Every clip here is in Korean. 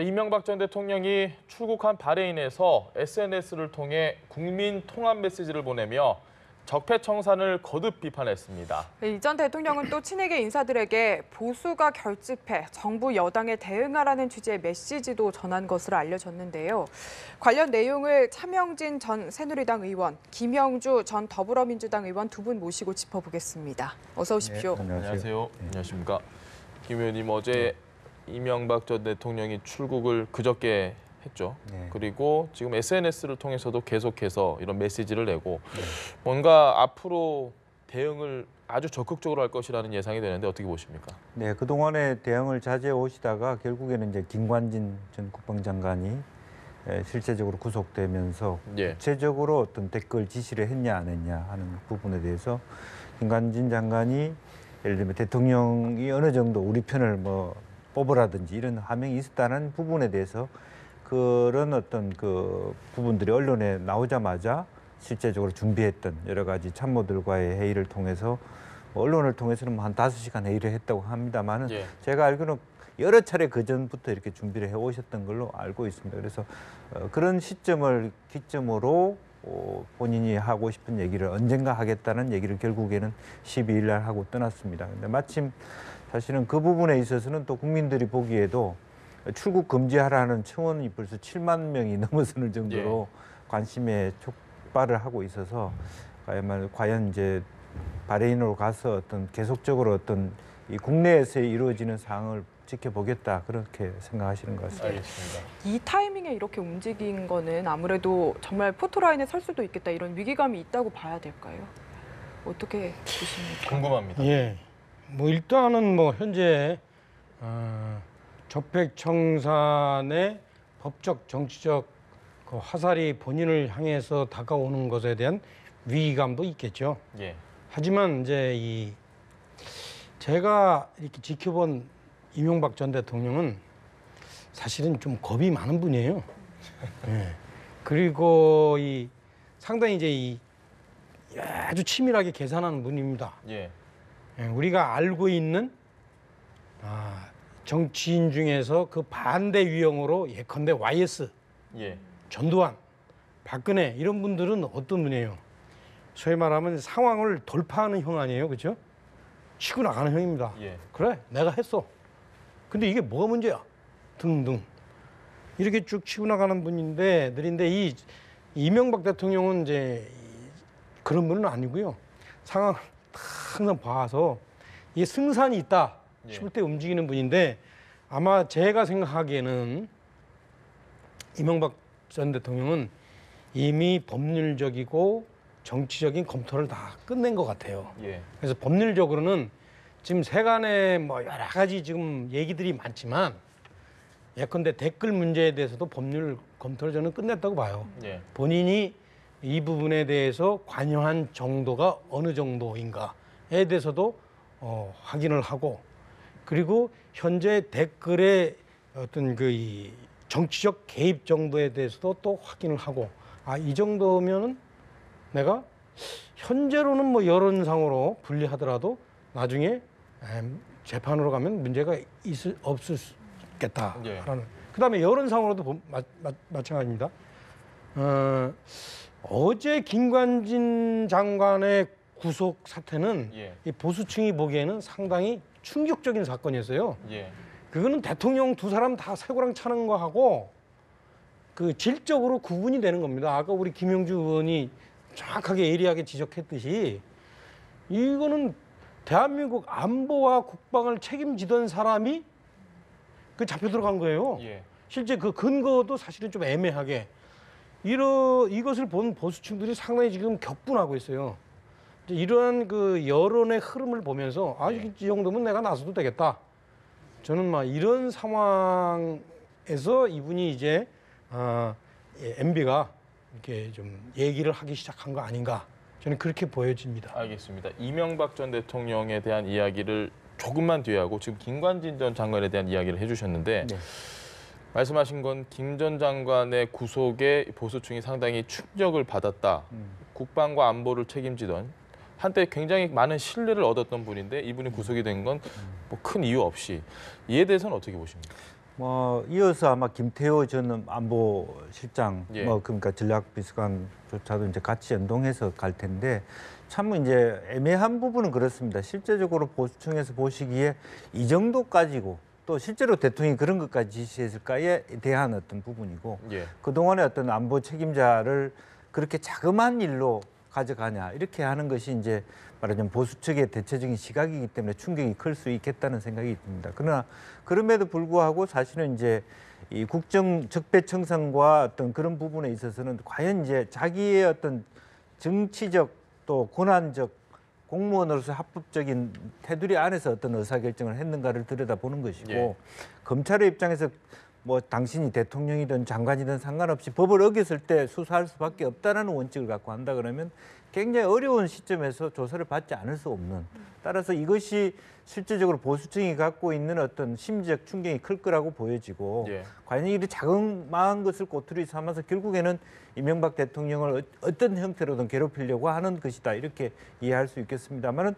이명박 전 대통령이 출국한 바레인에서 SNS를 통해 국민 통합 메시지를 보내며 적폐청산을 거듭 비판했습니다. 이 전 대통령은 또 친이계 인사들에게 보수가 결집해 정부 여당에 대응하라는 취지의 메시지도 전한 것으로 알려졌는데요. 관련 내용을 차명진 전 새누리당 의원, 김영주 전 더불어민주당 의원 두 분 모시고 짚어보겠습니다. 어서 오십시오. 네, 안녕하세요. 안녕하십니까. 김 의원님, 어제 이명박 전 대통령이 출국을 그저께 했죠. 그리고 지금 SNS를 통해서도 계속해서 이런 메시지를 내고 뭔가 앞으로 대응을 아주 적극적으로 할 것이라는 예상이 되는데 어떻게 보십니까? 네, 그동안에 대응을 자제해 오시다가 결국에는 이제 김관진 전 국방장관이 실제적으로 구속되면서 구체적으로 어떤 댓글 지시를 했냐 안 했냐 하는 부분에 대해서 김관진 장관이 예를 들면 대통령이 어느 정도 우리 편을 뭐 뽑으라든지 이런 하명이 있었다는 부분에 대해서 그런 어떤 그 부분들이 언론에 나오자마자 실제적으로 준비했던 여러 가지 참모들과의 회의를 통해서 언론을 통해서는 한 5시간 회의를 했다고 합니다만은 제가 알기로는 여러 차례 그 전부터 이렇게 준비를 해 오셨던 걸로 알고 있습니다. 그래서 그런 시점을 기점으로 본인이 하고 싶은 얘기를 언젠가 하겠다는 얘기를 결국에는 12일 날 하고 떠났습니다. 근데 마침 사실은 그 부분에 있어서는 또 국민들이 보기에도 출국 금지하라는 청원이 벌써 7만 명이 넘어서는 정도로 관심에 촉발을 하고 있어서 과연 이제 바레인으로 가서 어떤 계속적으로 어떤 이 국내에서 이루어지는 사항을 지켜보겠다 그렇게 생각하시는 것 같습니다. 알겠습니다. 이 타이밍에 이렇게 움직인 거는 아무래도 정말 포토라인에 설 수도 있겠다 이런 위기감이 있다고 봐야 될까요? 어떻게 보십니까? 궁금합니다. 예, 뭐 일단은 뭐 현재 적폐청산의 법적 정치적 그 화살이 본인을 향해서 다가오는 것에 대한 위기감도 있겠죠. 하지만 이제 제가 이렇게 지켜본 이명박 전 대통령은 사실은 좀 겁이 많은 분이에요. 그리고 상당히 이제 아주 치밀하게 계산하는 분입니다. 우리가 알고 있는 정치인 중에서 그 반대 유형으로 예컨대 YS, 전두환, 박근혜 이런 분들은 어떤 분이에요? 소위 말하면 상황을 돌파하는 형 아니에요, 그렇죠? 치고 나가는 형입니다. 그래, 내가 했어. 근데 이게 뭐가 문제야? 등등 이렇게 쭉 치고 나가는 분들인데 이 이명박 대통령은 이제 그런 분은 아니고요. 상황을 항상 봐서 이게 승산이 있다 싶을 때 움직이는 분인데 아마 제가 생각하기에는 이명박 전 대통령은 이미 법률적이고 정치적인 검토를 다 끝낸 것 같아요. 그래서 법률적으로는 지금 세간에 뭐 여러 가지 지금 얘기들이 많지만 예컨대 댓글 문제에 대해서도 법률 검토를 저는 끝냈다고 봐요. 본인이 이 부분에 대해서 관여한 정도가 어느 정도인가에 대해서도 확인을 하고 그리고 현재 댓글의 어떤 이 정치적 개입 정도에 대해서도 또 확인을 하고 이 정도면은 내가 현재로는 뭐 여론상으로 불리하더라도 나중에 재판으로 가면 문제가 없을 수 있겠다라는. 그다음에 여론상으로도 마찬가지입니다. 어제 김관진 장관의 구속 사태는 이 보수층이 보기에는 상당히 충격적인 사건이었어요. 그거는 대통령 두 사람 다 쇠고랑 차는 거하고 그 질적으로 구분이 되는 겁니다. 아까 우리 김영주 의원이 정확하게 예리하게 지적했듯이 이거는 대한민국 안보와 국방을 책임지던 사람이 그 잡혀 들어간 거예요. 실제 그 근거도 사실은 좀 애매하게 이것을 본 보수층들이 상당히 지금 격분하고 있어요. 이러한 그 여론의 흐름을 보면서 이 정도면 내가 나서도 되겠다. 저는 막 이런 상황에서 이분이 이제 MB가 이렇게 좀 얘기를 하기 시작한 거 아닌가. 저는 그렇게 보여집니다. 알겠습니다. 이명박 전 대통령에 대한 이야기를 조금만 뒤에 하고 지금 김관진 전 장관에 대한 이야기를 해주셨는데 말씀하신 건 김 전 장관의 구속에 보수층이 상당히 충격을 받았다. 국방과 안보를 책임지던 한때 굉장히 많은 신뢰를 얻었던 분인데 이분이 구속이 된 건 뭐 큰 이유 없이 이에 대해서는 어떻게 보십니까? 이어서 아마 김태호 전 안보실장, 예. 그러니까 전략비서관조차도 이제 같이 연동해서 갈 텐데 참 이제 애매한 부분은 그렇습니다. 실제적으로 보수층에서 보시기에 이 정도까지고 또 실제로 대통령이 그런 것까지 지시했을까에 대한 어떤 부분이고 예. 그동안의 어떤 안보 책임자를 그렇게 자그마한 일로 가져가냐 이렇게 하는 것이 이제 말하자면 보수 측의 대체적인 시각이기 때문에 충격이 클 수 있겠다는 생각이 듭니다. 그러나 그럼에도 불구하고 사실은 이제 이 국정 적폐청산과 어떤 그런 부분에 있어서는 과연 이제 자기의 어떤 정치적 또 권한적 공무원으로서 합법적인 테두리 안에서 어떤 의사결정을 했는가를 들여다보는 것이고 예. 검찰의 입장에서 당신이 대통령이든 장관이든 상관없이 법을 어겼을 때 수사할 수밖에 없다는 원칙을 갖고 한다 그러면 굉장히 어려운 시점에서 조사를 받지 않을 수 없는 따라서 이것이 실질적으로 보수층이 갖고 있는 어떤 심리적 충격이 클 거라고 보여지고 예. 과연 이 자그마한 것을 꼬투리 삼아서 결국에는 이명박 대통령을 어떤 형태로든 괴롭히려고 하는 것이다 이렇게 이해할 수 있겠습니다만은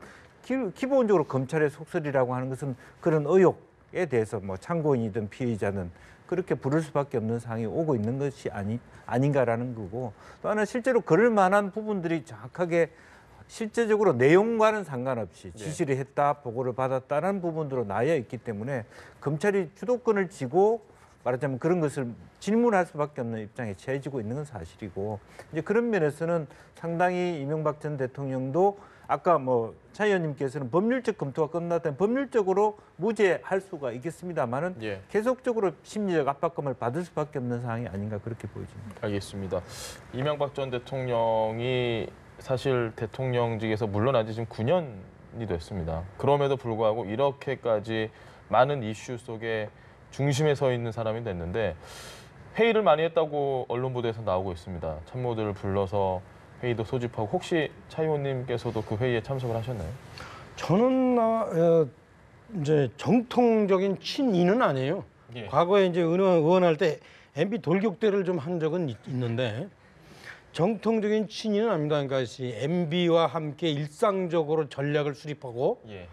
기본적으로 검찰의 속설이라고 하는 것은 그런 의혹에 대해서 참고인이든 피의자든 그렇게 부를 수밖에 없는 상황이 오고 있는 것이 아닌가라는 거고 또 하나 실제로 그럴 만한 부분들이 정확하게 실제적으로 내용과는 상관없이 지시를 했다, 보고를 받았다는 부분으로 나여 있기 때문에 검찰이 주도권을 쥐고 말하자면 그런 것을 질문할 수밖에 없는 입장에 처해지고 있는 건 사실이고 이제 그런 면에서는 상당히 이명박 전 대통령도 아까 차 의원님께서는 법률적 검토가 끝났다면 법률적으로 무죄할 수가 있겠습니다만은 예. 계속적으로 심리적 압박감을 받을 수밖에 없는 상황이 아닌가 그렇게 보여집니다. 알겠습니다. 이명박 전 대통령이 사실 대통령직에서 물러난 지 지금 9년이 됐습니다. 그럼에도 불구하고 이렇게까지 많은 이슈 속에 중심에 서 있는 사람이 됐는데 회의를 많이 했다고 언론 보도에서 나오고 있습니다. 참모들을 불러서 회의도 소집하고 혹시 차 의원님께서도 그 회의에 참석을 하셨나요? 저는 이제 정통적인 친이는 아니에요. 예. 과거에 이제 의원할 때 MB 돌격대를 좀 한 적은 있는데 정통적인 친이는 아닙니다. 그러니까 MB와 함께 일상적으로 전략을 수립하고 예.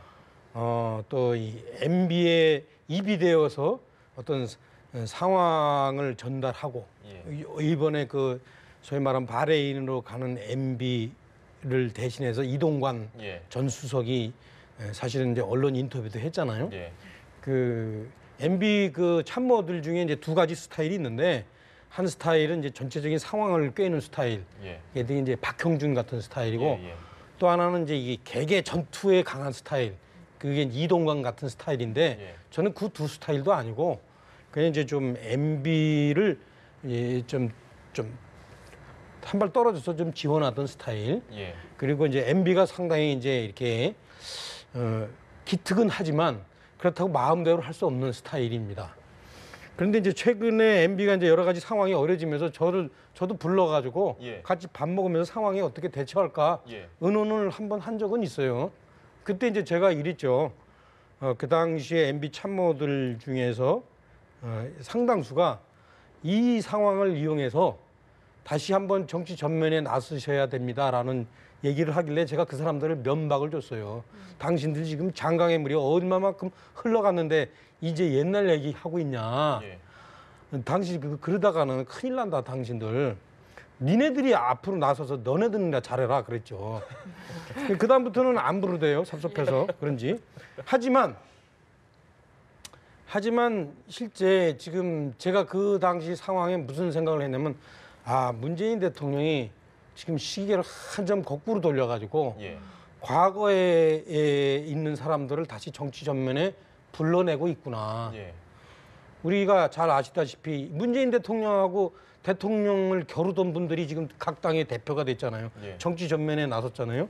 또 이 MB에 입이 되어서 어떤 상황을 전달하고 예. 이번에 그 소위 말하는 바레인으로 가는 MB를 대신해서 이동관 예. 전 수석이 사실은 이제 언론 인터뷰도 했잖아요. 예. 그 MB 그 참모들 중에 이제 두 가지 스타일이 있는데 한 스타일은 이제 전체적인 상황을 꿰는 스타일. 예. 그게 이제 박형준 같은 스타일이고 예. 또 하나는 이제 이 개개 전투에 강한 스타일. 그게 이동관 같은 스타일인데 예. 저는 그 두 스타일도 아니고 그냥 이제 좀 MB를 좀 한 발 떨어져서 좀 지원하던 스타일. 예. 그리고 이제 MB가 상당히 이제 이렇게 기특은 하지만 그렇다고 마음대로 할 수 없는 스타일입니다. 그런데 이제 최근에 MB가 이제 여러 가지 상황이 어려지면서 저도 불러가지고 예. 같이 밥 먹으면서 상황에 어떻게 대처할까 예. 의논을 한번 한 적은 있어요. 그때 이제 제가 이랬죠. 그 당시에 MB 참모들 중에서 상당수가 이 상황을 이용해서 다시 한번 정치 전면에 나서셔야 됩니다라는 얘기를 하길래 제가 그 사람들을 면박을 줬어요. 당신들 지금 장강의 물이 얼마만큼 흘러갔는데 이제 옛날 얘기 하고 있냐. 예. 당신 그러다가는 큰일 난다 당신들. 니네들이 앞으로 나서서 너네들이나 잘해라 그랬죠. 그 다음부터는 안 부르대요. 섭섭해서 그런지. 하지만 실제 지금 제가 그 당시 상황에 무슨 생각을 했냐면 문재인 대통령이 지금 시계를 한 점 거꾸로 돌려가지고 예. 과거에 있는 사람들을 다시 정치 전면에 불러내고 있구나. 예. 우리가 잘 아시다시피 문재인 대통령하고 대통령을 겨루던 분들이 지금 각 당의 대표가 됐잖아요. 예. 정치 전면에 나섰잖아요.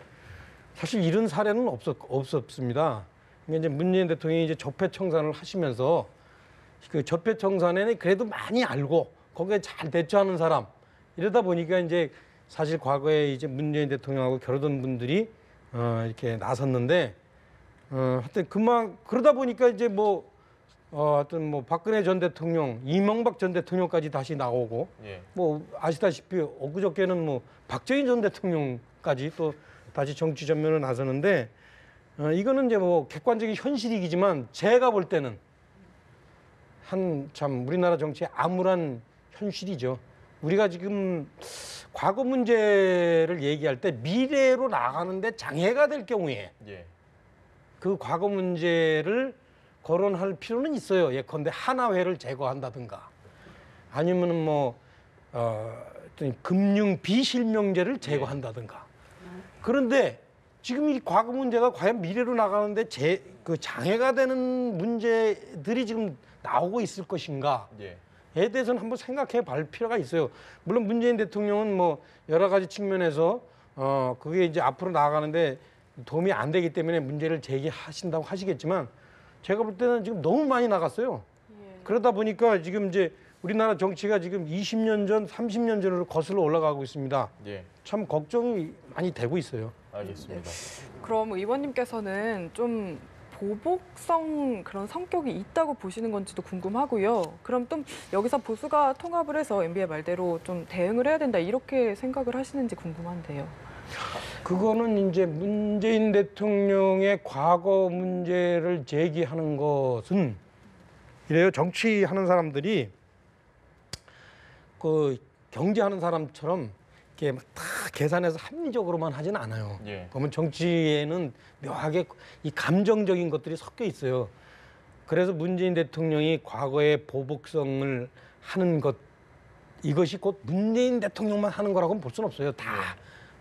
사실 이런 사례는 없었습니다. 그러니까 이제 문재인 대통령이 이제 적폐청산을 하시면서 그 적폐청산에는 그래도 많이 알고 거기에 잘 대처하는 사람 이러다 보니까 이제 사실 과거에 이제 문재인 대통령하고 겨루던 분들이 이렇게 나섰는데 하여튼 그러다 보니까 이제 하여튼 박근혜 전 대통령, 이명박 전 대통령까지 다시 나오고 예. 아시다시피 엊그저께는 박정희 전 대통령까지 또 다시 정치 전면을 나서는데 이거는 이제 객관적인 현실이지만 제가 볼 때는 참 우리나라 정치의 암울한 현실이죠. 우리가 지금 과거 문제를 얘기할 때 미래로 나가는데 장애가 될 경우에 예. 그 과거 문제를 거론할 필요는 있어요. 예컨대 하나회를 제거한다든가 아니면은 뭐 어떤 금융 비실명제를 제거한다든가. 그런데 지금 이 과거 문제가 과연 미래로 나가는데 그 장애가 되는 문제들이 지금 나오고 있을 것인가? 예. 에 대해서는 한번 생각해 볼 필요가 있어요. 물론 문재인 대통령은 뭐 여러 가지 측면에서 그게 이제 앞으로 나아가는데 도움이 안 되기 때문에 문제를 제기하신다고 하시겠지만 제가 볼 때는 지금 너무 많이 나갔어요. 그러다 보니까 지금 이제 우리나라 정치가 지금 20년 전, 30년 전으로 거슬러 올라가고 있습니다. 예. 참 걱정이 많이 되고 있어요. 알겠습니다. 그럼 의원님께서는 좀 보복성 그런 성격이 있다고 보시는 건지도 궁금하고요. 그럼 또 여기서 보수가 통합을 해서 MB의 말대로 좀 대응을 해야 된다 이렇게 생각을 하시는지 궁금한데요. 그거는 이제 문재인 대통령의 과거 문제를 제기하는 것은 이래요. 정치하는 사람들이 그 경제하는 사람처럼 이렇게 막 다 계산해서 합리적으로만 하지는 않아요. 예. 그러면 정치에는 묘하게 이 감정적인 것들이 섞여 있어요. 그래서 문재인 대통령이 과거의 보복성을 하는 것 이것이 곧 문재인 대통령만 하는 거라고는 볼 수는 없어요.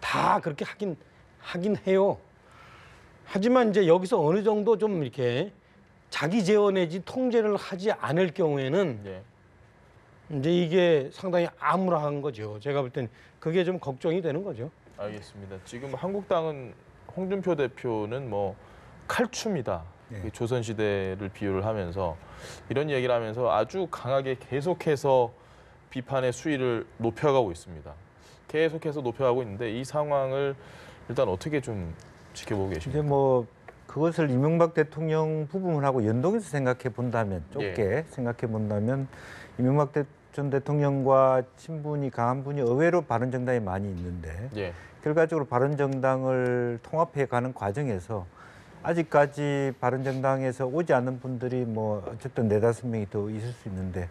다 그렇게 하긴 해요. 하지만 이제 여기서 어느 정도 좀 이렇게 자기 제어 내지 통제를 하지 않을 경우에는 예. 이제 이게 상당히 암울한 거죠. 제가 볼 땐 그게 좀 걱정이 되는 거죠. 알겠습니다. 지금 한국당은 홍준표 대표는 뭐 칼춤이다. 네. 조선시대를 비유를 하면서 이런 얘기를 하면서 아주 강하게 계속해서 비판의 수위를 높여가고 있습니다. 계속해서 높여가고 있는데 이 상황을 일단 어떻게 좀 지켜보고 계십니까? 이제 뭐 그것을 이명박 대통령 부분하고 연동해서 생각해 본다면 좁게 생각해 본다면 이명박 전 대통령과 친분이 강한 분이 의외로 바른정당에 많이 있는데 예. 결과적으로 바른정당을 통합해 가는 과정에서 아직까지 바른정당에서 오지 않는 분들이 뭐 어쨌든 4-5명이 더 있을 수 있는데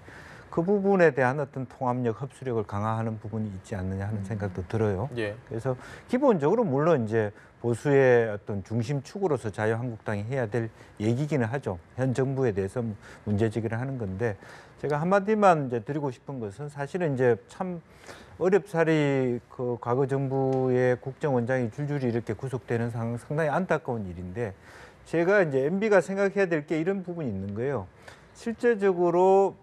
그 부분에 대한 어떤 통합력, 흡수력을 강화하는 부분이 있지 않느냐 하는 생각도 들어요. 예. 그래서 기본적으로 물론 이제 보수의 어떤 중심축으로서 자유한국당이 해야 될 얘기기는 하죠. 현 정부에 대해서 문제 제기를 하는 건데 제가 한마디만 이제 드리고 싶은 것은 사실은 이제 참 어렵사리 그 과거 정부의 국정원장이 줄줄이 이렇게 구속되는 상황 상당히 안타까운 일인데 제가 이제 MB가 생각해야 될 게 이런 부분이 있는 거예요. 실제적으로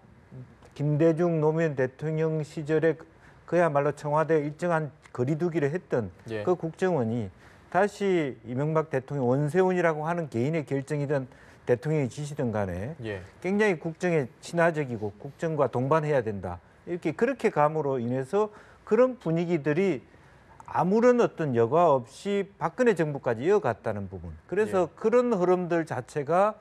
김대중 노무현 대통령 시절에 그야말로 청와대 일정한 거리두기를 했던 예. 그 국정원이 다시 이명박 대통령 원세훈이라고 하는 개인의 결정이든 대통령이 지시든 간에 예. 굉장히 국정에 친화적이고 국정과 동반해야 된다. 이렇게 그렇게 감으로 인해서 그런 분위기들이 아무런 어떤 여과 없이 박근혜 정부까지 이어갔다는 부분. 그래서 그런 흐름들 자체가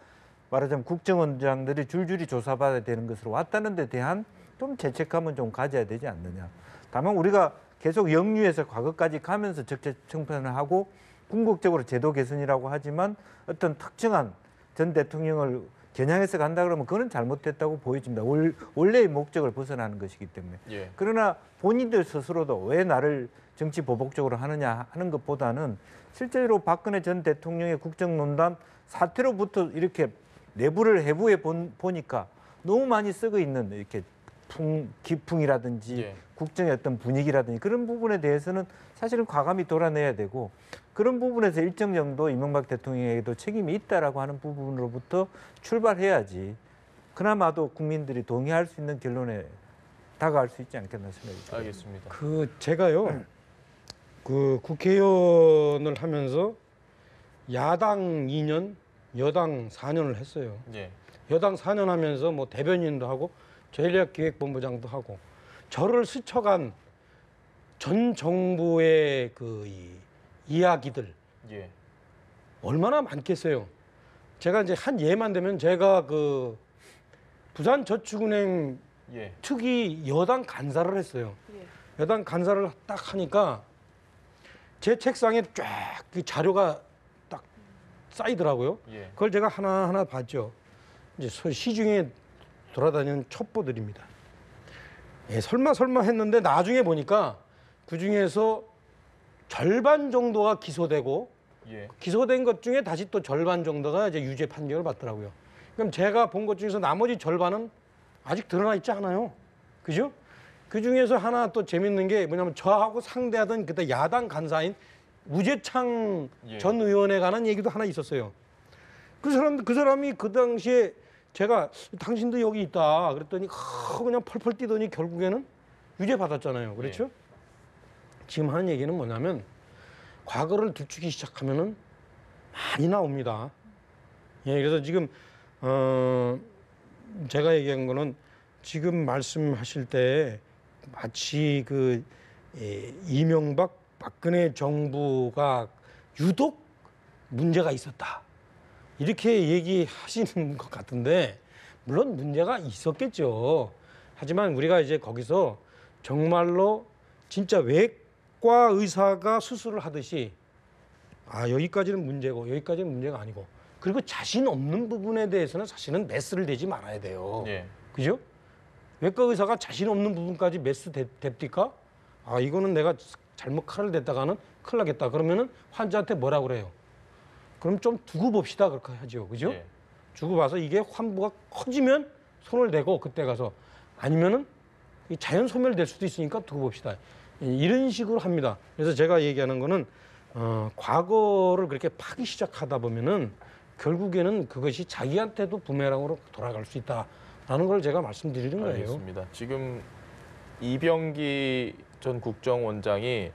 말하자면 국정원장들이 줄줄이 조사받아야 되는 것으로 왔다는 데 대한 좀 죄책감은 좀 가져야 되지 않느냐. 다만 우리가 계속 역류해서 과거까지 가면서 적재 청산을 하고 궁극적으로 제도 개선이라고 하지만 어떤 특정한 전 대통령을 겨냥해서 간다 그러면 그건 잘못됐다고 보여집니다. 원래의 목적을 벗어나는 것이기 때문에. 예. 그러나 본인들 스스로도 왜 나를 정치 보복적으로 하느냐 하는 것보다는 실제로 박근혜 전 대통령의 국정농단 사태로부터 이렇게 내부를 해부해 보니까 너무 많이 썩어 있는 이렇게 기풍이라든지 예. 국정의 어떤 분위기라든지 그런 부분에 대해서는 사실은 과감히 돌아내야 되고 그런 부분에서 일정 정도 이명박 대통령에게도 책임이 있다라고 하는 부분으로부터 출발해야지 그나마도 국민들이 동의할 수 있는 결론에 다가갈 수 있지 않겠나 생각이 듭니다. 알겠습니다. 그 제가요 그 국회의원을 하면서 야당 2년, 여당 4년을 했어요. 예. 여당 4년 하면서 뭐 대변인도 하고 전략기획본부장도 하고 저를 스쳐간 전 정부의 그 이야기들 예. 얼마나 많겠어요. 제가 이제 한 예만 되면 제가 그 부산저축은행 예. 특위 여당 간사를 했어요. 예. 여당 간사를 딱 하니까 제 책상에 쫙 그 자료가 딱 쌓이더라고요. 예. 그걸 제가 하나하나 봤죠. 이제 시중에 돌아다니는 첩보들입니다. 예, 설마 했는데 나중에 보니까 그 중에서 절반 정도가 기소되고 예. 기소된 것 중에 다시 또 절반 정도가 이제 유죄 판결을 받더라고요. 그럼 제가 본 것 중에서 나머지 절반은 아직 드러나 있지 않아요. 그죠? 그 중에서 하나 또 재밌는 게 뭐냐면 저하고 상대하던 그때 야당 간사인 우재창 예. 전 의원에 관한 얘기도 하나 있었어요. 그 사람이 그 당시에 제가 당신도 여기 있다 그랬더니 그냥 펄펄 뛰더니 결국에는 유죄 받았잖아요. 그렇죠? 예. 지금 하는 얘기는 뭐냐면 과거를 들추기 시작하면은 많이 나옵니다. 예, 그래서 지금 제가 얘기한 거는 지금 말씀하실 때 마치 그 이명박 박근혜 정부가 유독 문제가 있었다 이렇게 얘기하시는 것 같은데 물론 문제가 있었겠죠. 하지만 우리가 이제 거기서 정말로 진짜 외과 의사가 수술을 하듯이 여기까지는 문제고 여기까지는 문제가 아니고 그리고 자신 없는 부분에 대해서는 사실은 메스를 대지 말아야 돼요. 예. 그죠? 외과 의사가 자신 없는 부분까지 메스 댑니까? 이거는 내가 잘못 칼을 댔다가는 큰일 나겠다. 그러면은 환자한테 뭐라 그래요? 그럼 좀 두고 봅시다. 그렇게 하죠. 그죠? 예. 두고 봐서 이게 환부가 커지면 손을 대고 그때 가서 아니면은 자연 소멸될 수도 있으니까 두고 봅시다. 이런 식으로 합니다. 그래서 제가 얘기하는 거는 과거를 그렇게 파기 시작하다 보면은 결국에는 그것이 자기한테도 부메랑으로 돌아갈 수 있다라는 걸 제가 말씀드리는 거예요. 알겠습니다. 지금 이병기 전 국정원장이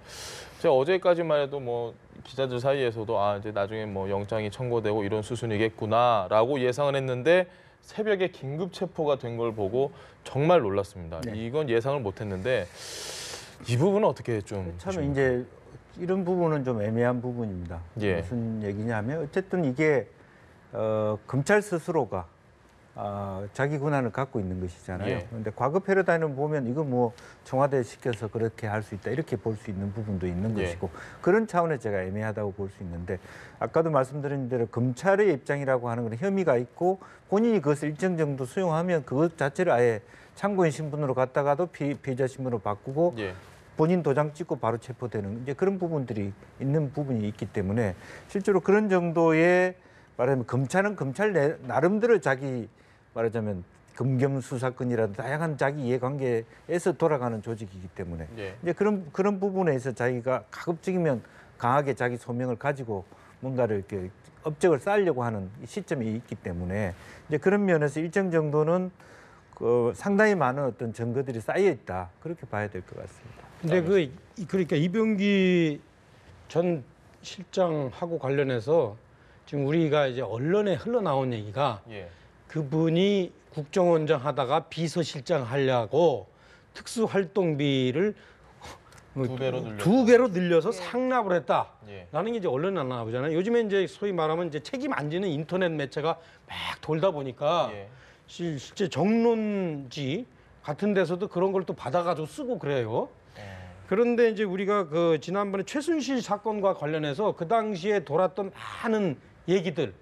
제가 어제까지만 해도 뭐 기자들 사이에서도 이제 나중에 뭐 영장이 청구되고 이런 수순이겠구나라고 예상을 했는데 새벽에 긴급 체포가 된 걸 보고 정말 놀랐습니다. 네. 이건 예상을 못했는데 이 부분은 어떻게 좀 참 보십니까? 이제 이런 부분은 좀 애매한 부분입니다. 예. 무슨 얘기냐면 어쨌든 이게 검찰 스스로가 자기 권한을 갖고 있는 것이잖아요. 예. 그런데 과거 패러다임을 보면 이거 뭐 청와대에 시켜서 그렇게 할 수 있다 이렇게 볼 수 있는 부분도 있는 예. 것이고 그런 차원에서 제가 애매하다고 볼 수 있는데 아까도 말씀드린 대로 검찰의 입장이라고 하는 건 혐의가 있고 본인이 그것을 일정 정도 수용하면 그것 자체를 아예 참고인 신분으로 갔다가도 피해자 신분으로 바꾸고 예. 본인 도장 찍고 바로 체포되는 이제 그런 부분들이 있는 부분이 있기 때문에 실제로 그런 정도의 말하자면 검찰은 검찰 나름대로 자기 말하자면 검경 수사권이라든 다양한 자기 이해관계에서 돌아가는 조직이기 때문에 예. 이제 그런 부분에서 자기가 가급적이면 강하게 자기 소명을 가지고 뭔가를 이렇게 업적을 쌓으려고 하는 시점이 있기 때문에 이제 그런 면에서 일정 정도는 상당히 많은 어떤 증거들이 쌓여 있다 그렇게 봐야 될 것 같습니다. 근데 그러니까 이병기 전 실장하고 관련해서 지금 우리가 이제 언론에 흘러나온 얘기가 예. 그분이 국정원장 하다가 비서실장 하려고 특수활동비를 두 배로 늘려서 상납을 했다라는 예. 게 이제 언론에 나오잖아요. 요즘에 이제 소위 말하면 이제 책임 안 지는 인터넷 매체가 막 돌다 보니까 예. 실제 정론지 같은 데서도 그런 걸 또 받아가지고 쓰고 그래요. 그런데 이제 우리가 그 지난번에 최순실 사건과 관련해서 그 당시에 돌았던 많은 얘기들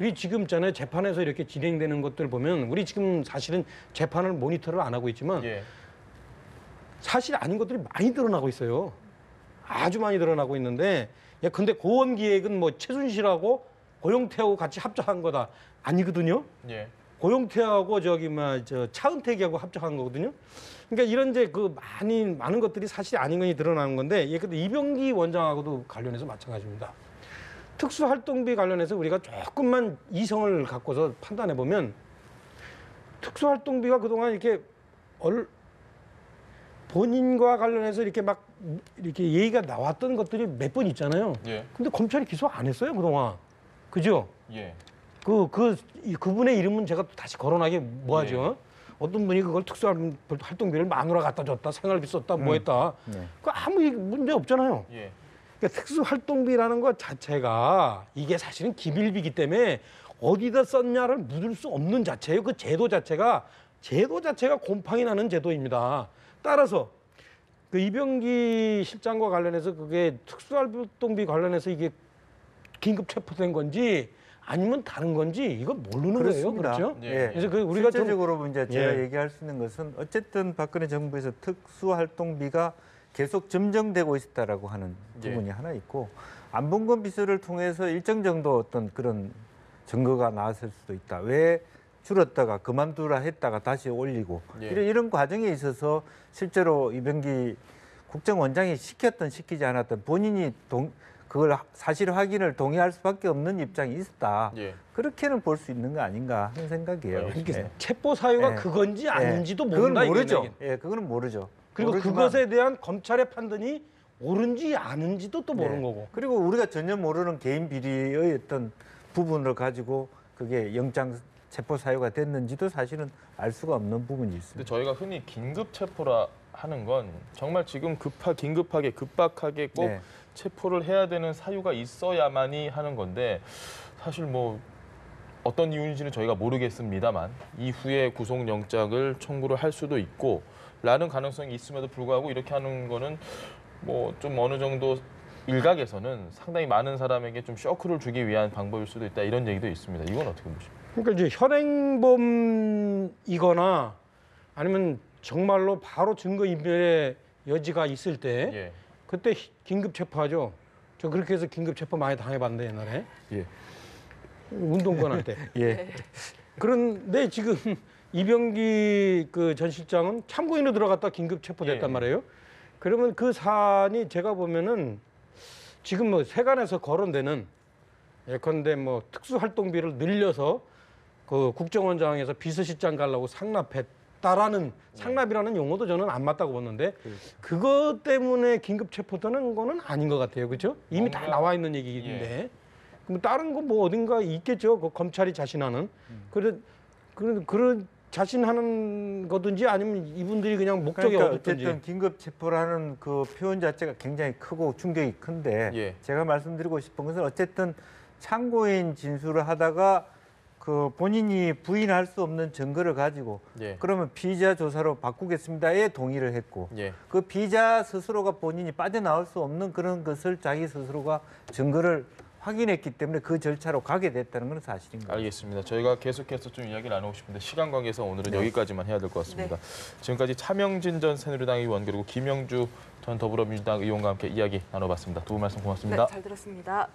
우리 지금 있잖아요. 재판에서 이렇게 진행되는 것들 보면 우리 지금 사실은 재판을 모니터를 안 하고 있지만 예. 사실 아닌 것들이 많이 드러나고 있어요. 아주 많이 드러나고 있는데 근데 고원기획은 뭐 최순실하고 고영태하고 같이 합작한 거다. 아니거든요. 예. 고영태하고 차은택이하고 합작한 거거든요. 그러니까 이런 이제 그 많은 것들이 사실 아닌 것이 드러나는 건데 근데 이병기 원장하고도 관련해서 마찬가지입니다. 특수활동비 관련해서 우리가 조금만 이성을 갖고서 판단해 보면 특수활동비가 그동안 이렇게 본인과 관련해서 이렇게 막 이렇게 얘기가 나왔던 것들이 몇 번 있잖아요. 예. 근데 근데 검찰이 기소 안 했어요 그동안. 그죠? 예. 그분의 이름은 제가 또 다시 거론하기 뭐하죠? 어떤 분이 그걸 특수활동비를 마누라 갖다 줬다, 생활비 썼다, 뭐 했다. 그 아무 문제 없잖아요. 예. 그러니까 특수활동비라는 것 자체가 이게 사실은 기밀비기 때문에 어디다 썼냐를 묻을 수 없는 자체예요. 그 제도 자체가 곰팡이 나는 제도입니다. 따라서 그 이병기 실장과 관련해서 그게 특수활동비 관련해서 이게 긴급 체포된 건지 아니면 다른 건지 이거 모르는 그렇습니다. 거예요. 그렇죠? 예. 그래서 그 우리가 좀 실제적으로 이제 제가 예. 얘기할 수 있는 것은 어쨌든 박근혜 정부에서 특수활동비가 계속 점정되고 있었다라고 하는 부분이 하나 있고 안봉건 비서를 통해서 일정 정도 어떤 그런 증거가 나왔을 수도 있다. 왜 줄었다가 그만두라 했다가 다시 올리고 이런 과정에 있어서 실제로 이병기 국정원장이 시키지 않았던 본인이 그걸 사실 확인을 동의할 수밖에 없는 입장이 있었다. 그렇게는 볼 수 있는 거 아닌가 하는 생각이에요. 그러니까 체포 사유가 그건지 아닌지도 모른다. 그건 모르죠. 그거는 모르죠. 그리고 모르지만, 그것에 대한 검찰의 판단이 옳은지 아닌지도 또 모르는 거고. 그리고 우리가 전혀 모르는 개인 비리의 어떤 부분을 가지고 그게 영장 체포 사유가 됐는지도 사실은 알 수가 없는 부분이 있습니다. 근데 저희가 흔히 긴급 체포라 하는 건 정말 지금 긴급하게 급박하게 꼭 체포를 해야 되는 사유가 있어야만이 하는 건데 사실 뭐 어떤 이유인지는 저희가 모르겠습니다만 이후에 구속영장을 청구를 할 수도 있고 라는 가능성이 있음에도 불구하고 이렇게 하는 거는 뭐 좀 어느 정도 일각에서는 상당히 많은 사람에게 좀 쇼크를 주기 위한 방법일 수도 있다 이런 얘기도 있습니다. 이건 어떻게 보십니까? 그러니까 이제 현행범이거나 아니면 정말로 바로 증거인멸의 여지가 있을 때 그때 긴급 체포하죠. 저 그렇게 해서 긴급 체포 많이 당해봤는데 옛날에 운동권한테. 그런데 지금 이병기 그 전 실장은 참고인으로 들어갔다 긴급 체포됐단 말이에요. 그러면 그 사안이 제가 보면은 지금 뭐 세간에서 거론되는 예컨대 뭐 특수활동비를 늘려서 그 국정원장에서 비서실장 가려고 상납했다라는 상납이라는 용어도 저는 안 맞다고 보는데 그것 때문에 긴급 체포되는 거는 아닌 것 같아요. 그렇죠? 이미 다 나와 있는 얘기인데 그럼 다른 거 뭐 어딘가 있겠죠. 그 검찰이 자신하는 그런 자신하는 거든지 아니면 이분들이 그냥 목적이 어떻든지. 어쨌든 긴급 체포라는 그 표현 자체가 굉장히 크고 충격이 큰데 제가 말씀드리고 싶은 것은 어쨌든 참고인 진술을 하다가 그 본인이 부인할 수 없는 증거를 가지고 그러면 피의자 조사로 바꾸겠습니다에 동의를 했고 그 피의자 스스로가 본인이 빠져나올 수 없는 그런 것을 자기 스스로가 증거를 확인했기 때문에 그 절차로 가게 됐다는 건 사실인 거예요. 알겠습니다. 저희가 계속해서 좀 이야기 나누고 싶은데 시간 관계에서 오늘은 여기까지만 해야 될 것 같습니다. 지금까지 차명진 전 새누리당 의원 그리고 김영주 전 더불어민주당 의원과 함께 이야기 나눠봤습니다. 두 분 말씀 고맙습니다. 네, 잘 들었습니다.